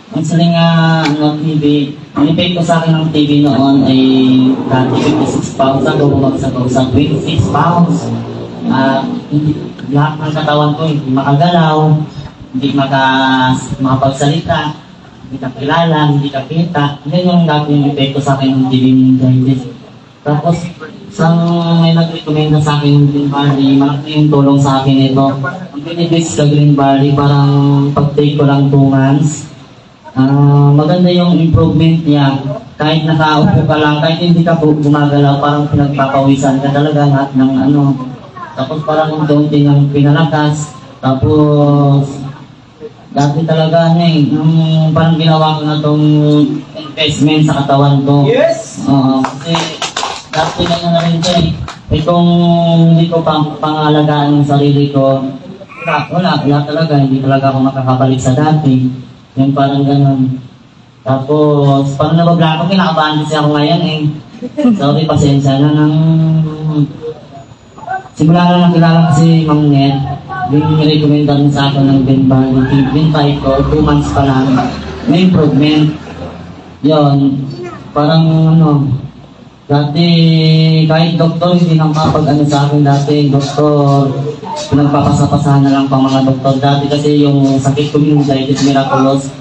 Actually nga, TV, ang effect ko sa akin ng TV noon ay dati 56 pounds ako, bumagsak ako sa 26 pounds. Lahat ng katawan ko hindi makagalaw, hindi makapagsalita, hindi ka kilala, hindi ka kita. Yan yung dati yung effect ko sa akin ng TV meningitis. Tapos, isang may nag-recommenda sa akin ng Green Valley, malaki yung tulong sa akin ito. Ang benefits sa Green Valley, parang pag-take ko lang 2 months, maganda yung improvement niya. Kahit nakaupo ka lang, kahit hindi ka gumagalaw, parang pinagpapawisan ka talaga lahat ng ano. Tapos parang unti-unti ng pinalakas. Tapos, dati talaga parang ginawa ko na itong investment sa katawan ko. Yes! Kasi dati na rin ito eh. Itong hindi ko pangalagaan ng sarili ko, wala talaga. Hindi talaga ako makakabalik sa dati. Yung parang ganun. Tapos, parang nababla ko, kinakabahan kasi ako ngayon eh. Sorry, pasensya na ng... Simula na nakilala kasi Mang Net, yung recommenda rin sa akin ng Green Valley. Green Valley ko, 2 months pa lang, may improvement. Yun, parang ano, dati kahit doktor, hindi nang kapag-ano sa akin dati, doktor, pinagpapasapasahan na lang pang mga doktor. Dati kasi yung sakit ko yung diabetes miraculous,